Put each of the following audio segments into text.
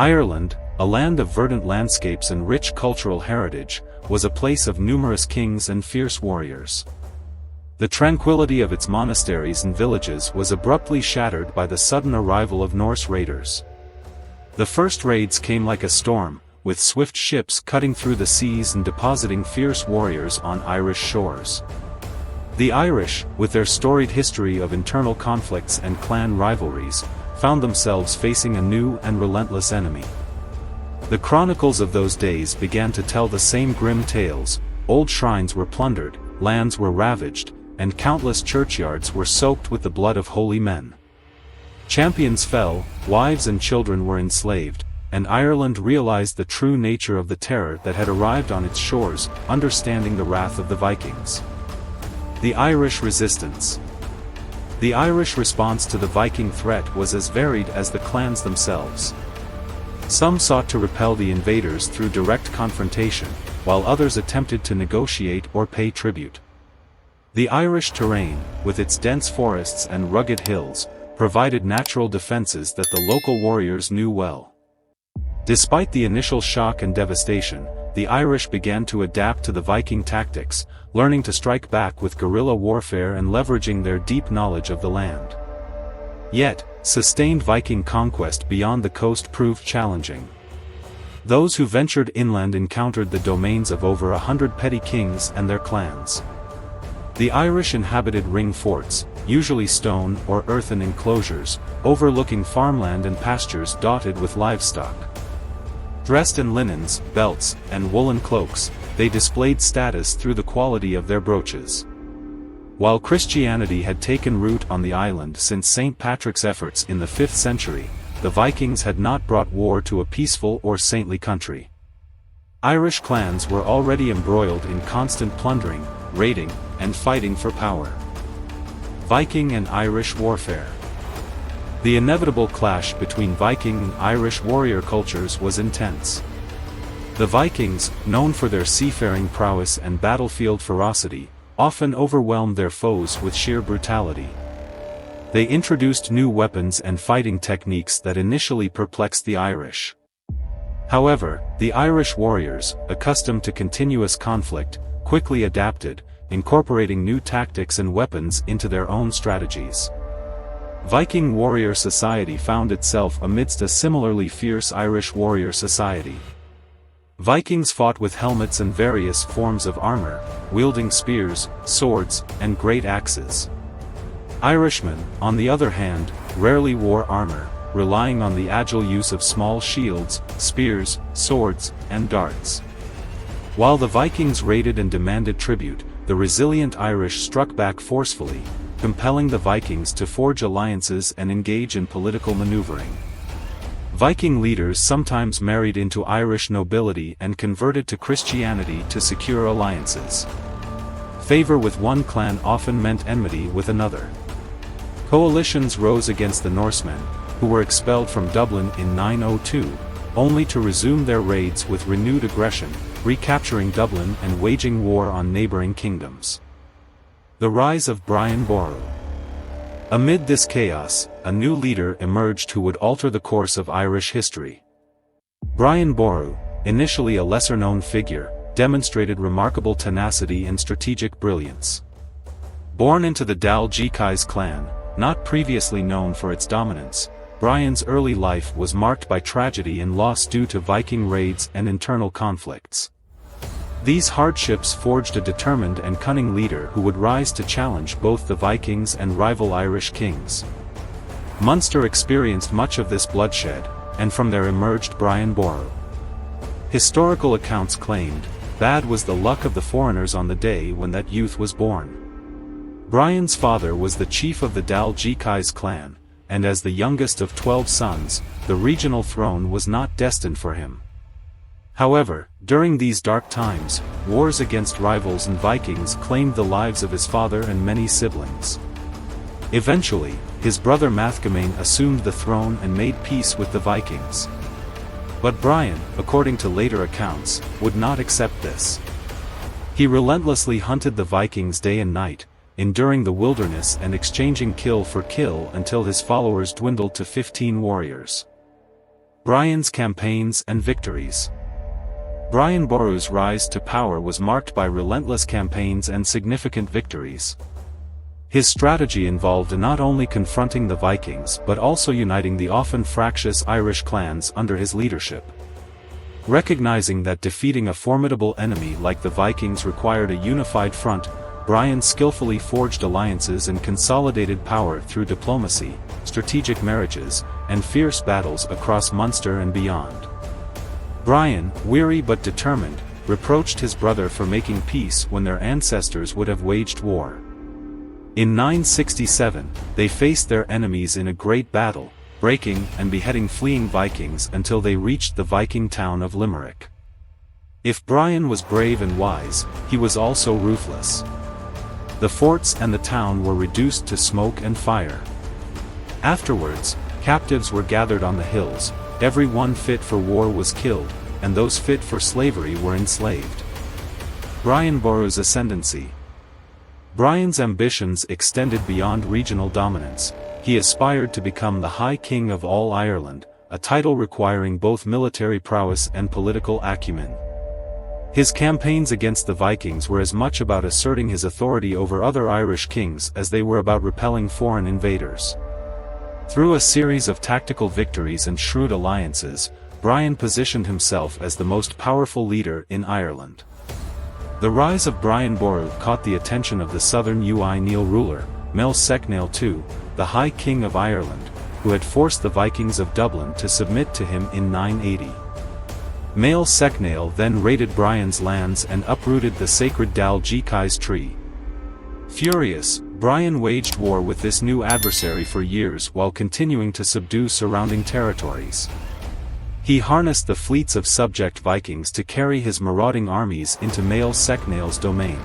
Ireland, a land of verdant landscapes and rich cultural heritage, was a place of numerous kings and fierce warriors. The tranquility of its monasteries and villages was abruptly shattered by the sudden arrival of Norse raiders. The first raids came like a storm, with swift ships cutting through the seas and depositing fierce warriors on Irish shores. The Irish, with their storied history of internal conflicts and clan rivalries, found themselves facing a new and relentless enemy. The chronicles of those days began to tell the same grim tales. Old shrines were plundered, lands were ravaged, and countless churchyards were soaked with the blood of holy men. Champions fell, wives and children were enslaved, and Ireland realized the true nature of the terror that had arrived on its shores, understanding the wrath of the Vikings. The Irish resistance. The Irish response to the Viking threat was as varied as the clans themselves. Some sought to repel the invaders through direct confrontation, while others attempted to negotiate or pay tribute. The Irish terrain, with its dense forests and rugged hills, provided natural defenses that the local warriors knew well. Despite the initial shock and devastation, the Irish began to adapt to the Viking tactics, learning to strike back with guerrilla warfare and leveraging their deep knowledge of the land. Yet, sustained Viking conquest beyond the coast proved challenging. Those who ventured inland encountered the domains of over 100 petty kings and their clans. The Irish inhabited ring forts, usually stone or earthen enclosures, overlooking farmland and pastures dotted with livestock. Dressed in linens, belts, and woolen cloaks, they displayed status through the quality of their brooches. While Christianity had taken root on the island since St. Patrick's efforts in the 5th century, the Vikings had not brought war to a peaceful or saintly country. Irish clans were already embroiled in constant plundering, raiding, and fighting for power. Viking and Irish warfare. The inevitable clash between Viking and Irish warrior cultures was intense. The Vikings, known for their seafaring prowess and battlefield ferocity, often overwhelmed their foes with sheer brutality. They introduced new weapons and fighting techniques that initially perplexed the Irish. However, the Irish warriors, accustomed to continuous conflict, quickly adapted, incorporating new tactics and weapons into their own strategies. Viking warrior society found itself amidst a similarly fierce Irish warrior society. Vikings fought with helmets and various forms of armor, wielding spears, swords, and great axes. Irishmen, on the other hand, rarely wore armor, relying on the agile use of small shields, spears, swords, and darts. While the Vikings raided and demanded tribute, the resilient Irish struck back forcefully, compelling the Vikings to forge alliances and engage in political maneuvering. Viking leaders sometimes married into Irish nobility and converted to Christianity to secure alliances. Favor with one clan often meant enmity with another. Coalitions rose against the Norsemen, who were expelled from Dublin in 902, only to resume their raids with renewed aggression, recapturing Dublin and waging war on neighboring kingdoms. The rise of Brian Boru. Amid this chaos, a new leader emerged who would alter the course of Irish history. Brian Boru, initially a lesser-known figure, demonstrated remarkable tenacity and strategic brilliance. Born into the Dal Gcais clan, not previously known for its dominance, Brian's early life was marked by tragedy and loss due to Viking raids and internal conflicts. These hardships forged a determined and cunning leader who would rise to challenge both the Vikings and rival Irish kings. Munster experienced much of this bloodshed, and from there emerged Brian Boru. Historical accounts claimed, bad was the luck of the foreigners on the day when that youth was born. Brian's father was the chief of the Dal Gcais clan, and as the youngest of 12 sons, the regional throne was not destined for him. However, during these dark times, wars against rivals and Vikings claimed the lives of his father and many siblings. Eventually, his brother Mathgamane assumed the throne and made peace with the Vikings. But Brian, according to later accounts, would not accept this. He relentlessly hunted the Vikings day and night, enduring the wilderness and exchanging kill for kill until his followers dwindled to 15 warriors. Brian's campaigns and victories. Brian Boru's rise to power was marked by relentless campaigns and significant victories. His strategy involved not only confronting the Vikings but also uniting the often fractious Irish clans under his leadership. Recognizing that defeating a formidable enemy like the Vikings required a unified front, Brian skillfully forged alliances and consolidated power through diplomacy, strategic marriages, and fierce battles across Munster and beyond. Brian, weary but determined, reproached his brother for making peace when their ancestors would have waged war. In 967, they faced their enemies in a great battle, breaking and beheading fleeing Vikings until they reached the Viking town of Limerick. If Brian was brave and wise, he was also ruthless. The forts and the town were reduced to smoke and fire. Afterwards, captives were gathered on the hills, everyone fit for war was killed, and those fit for slavery were enslaved. Brian Boru's ascendancy. Brian's ambitions extended beyond regional dominance. He aspired to become the High King of all Ireland, a title requiring both military prowess and political acumen. His campaigns against the Vikings were as much about asserting his authority over other Irish kings as they were about repelling foreign invaders. Through a series of tactical victories and shrewd alliances, Brian positioned himself as the most powerful leader in Ireland. The rise of Brian Boru caught the attention of the southern Neil ruler, Mael Secnail II, the High King of Ireland, who had forced the Vikings of Dublin to submit to him in 980. Mael Secnail then raided Brian's lands and uprooted the sacred Dal Gcai's tree. Furious, Brian waged war with this new adversary for years while continuing to subdue surrounding territories. He harnessed the fleets of subject Vikings to carry his marauding armies into Mael Secnail's domain.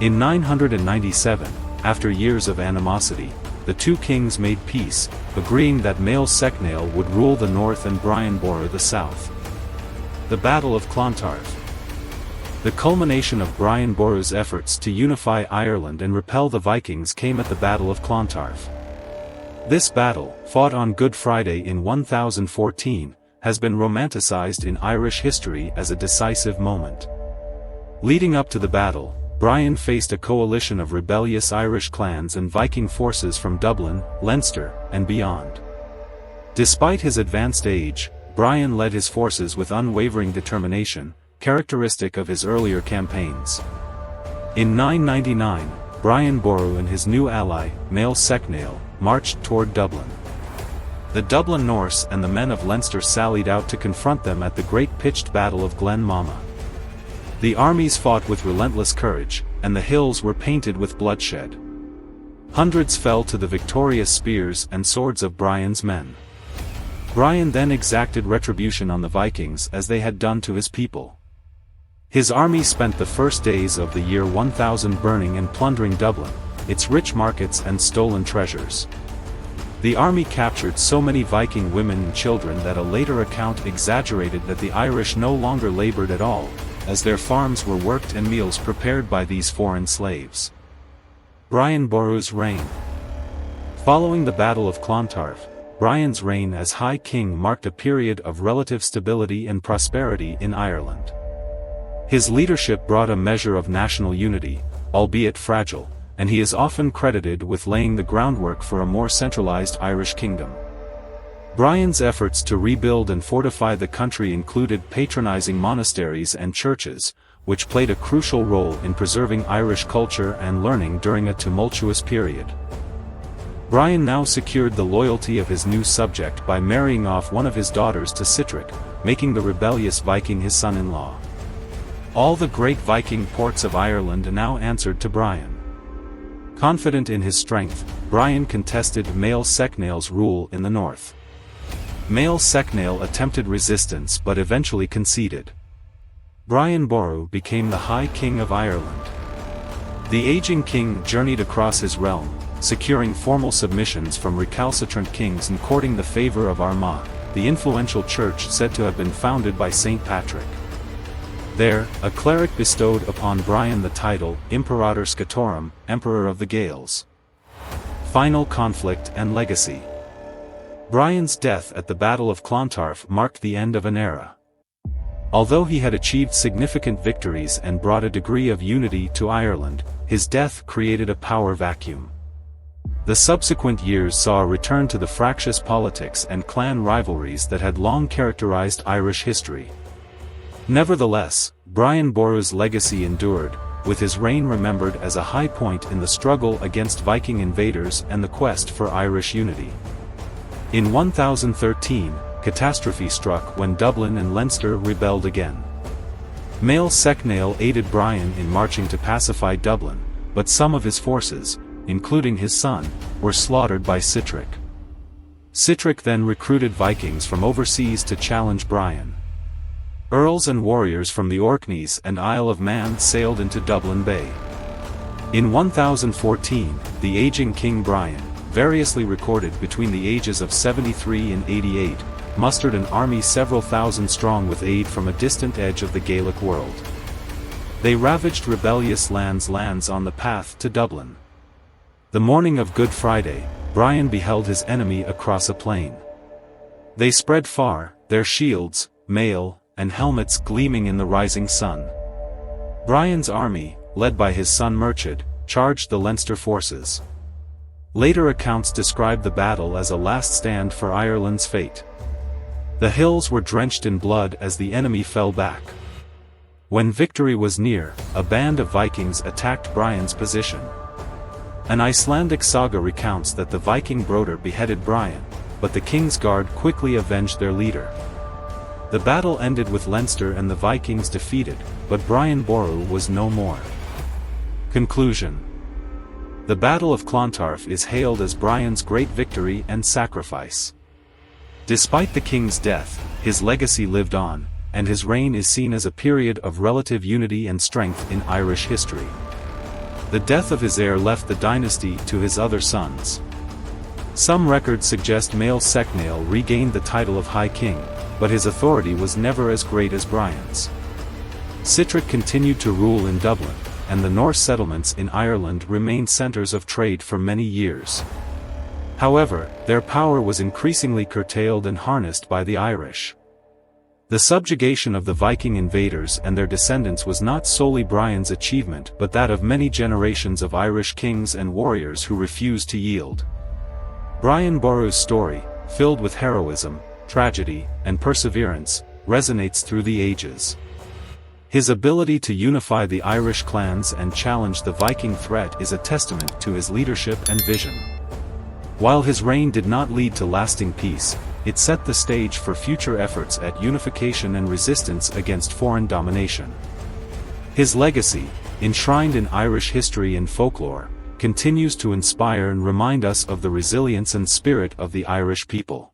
In 997, after years of animosity, the two kings made peace, agreeing that Mael Secnail would rule the north and Brian Boru the south. The Battle of Clontarf. The culmination of Brian Boru's efforts to unify Ireland and repel the Vikings came at the Battle of Clontarf. This battle, fought on Good Friday in 1014, has been romanticized in Irish history as a decisive moment. Leading up to the battle, Brian faced a coalition of rebellious Irish clans and Viking forces from Dublin, Leinster, and beyond. Despite his advanced age, Brian led his forces with unwavering determination, characteristic of his earlier campaigns. In 999, Brian Boru and his new ally, Mael Secnail, marched toward Dublin. The Dublin Norse and the men of Leinster sallied out to confront them at the Great Pitched Battle of Glen Mama. The armies fought with relentless courage, and the hills were painted with bloodshed. Hundreds fell to the victorious spears and swords of Brian's men. Brian then exacted retribution on the Vikings as they had done to his people. His army spent the first days of the year 1000 burning and plundering Dublin, its rich markets and stolen treasures. The army captured so many Viking women and children that a later account exaggerated that the Irish no longer labored at all, as their farms were worked and meals prepared by these foreign slaves. Brian Boru's reign. Following the Battle of Clontarf, Brian's reign as High King marked a period of relative stability and prosperity in Ireland. His leadership brought a measure of national unity, albeit fragile, and he is often credited with laying the groundwork for a more centralized Irish kingdom. Brian's efforts to rebuild and fortify the country included patronizing monasteries and churches, which played a crucial role in preserving Irish culture and learning during a tumultuous period. Brian now secured the loyalty of his new subject by marrying off one of his daughters to Sitrick, making the rebellious Viking his son-in-law. All the great Viking ports of Ireland now answered to Brian. Confident in his strength, Brian contested Mael Secnail's rule in the north. Mael Secnail attempted resistance but eventually conceded. Brian Boru became the High King of Ireland. The aging king journeyed across his realm, securing formal submissions from recalcitrant kings and courting the favor of Armagh, the influential church said to have been founded by St. Patrick. There, a cleric bestowed upon Brian the title Imperator Scatorum, Emperor of the Gaels. Final conflict and legacy. Brian's death at the Battle of Clontarf marked the end of an era. Although he had achieved significant victories and brought a degree of unity to Ireland, his death created a power vacuum. The subsequent years saw a return to the fractious politics and clan rivalries that had long characterized Irish history. Nevertheless, Brian Boru's legacy endured, with his reign remembered as a high point in the struggle against Viking invaders and the quest for Irish unity. In 1013, catastrophe struck when Dublin and Leinster rebelled again. Mael Secnail aided Brian in marching to pacify Dublin, but some of his forces, including his son, were slaughtered by Sitric. Sitric then recruited Vikings from overseas to challenge Brian. Earls and warriors from the Orkneys and Isle of Man sailed into Dublin Bay. In 1014, the aging King Brian, variously recorded between the ages of 73 and 88, mustered an army several thousand strong with aid from a distant edge of the Gaelic world. They ravaged rebellious lands on the path to Dublin. The morning of Good Friday, Brian beheld his enemy across a plain. They spread far, their shields, mail, and helmets gleaming in the rising sun. Brian's army, led by his son Murchad, charged the Leinster forces. Later accounts describe the battle as a last stand for Ireland's fate. The hills were drenched in blood as the enemy fell back. When victory was near, a band of Vikings attacked Brian's position. An Icelandic saga recounts that the Viking Broder beheaded Brian, but the King's Guard quickly avenged their leader. The battle ended with Leinster and the Vikings defeated, but Brian Boru was no more. Conclusion. The Battle of Clontarf is hailed as Brian's great victory and sacrifice. Despite the king's death, his legacy lived on, and his reign is seen as a period of relative unity and strength in Irish history. The death of his heir left the dynasty to his other sons. Some records suggest Mael Secnail regained the title of High King, but his authority was never as great as Brian's. Sitric continued to rule in Dublin, and the Norse settlements in Ireland remained centres of trade for many years. However, their power was increasingly curtailed and harnessed by the Irish. The subjugation of the Viking invaders and their descendants was not solely Brian's achievement but that of many generations of Irish kings and warriors who refused to yield. Brian Boru's story, filled with heroism, tragedy, and perseverance, resonates through the ages. His ability to unify the Irish clans and challenge the Viking threat is a testament to his leadership and vision. While his reign did not lead to lasting peace, it set the stage for future efforts at unification and resistance against foreign domination. His legacy, enshrined in Irish history and folklore, continues to inspire and remind us of the resilience and spirit of the Irish people.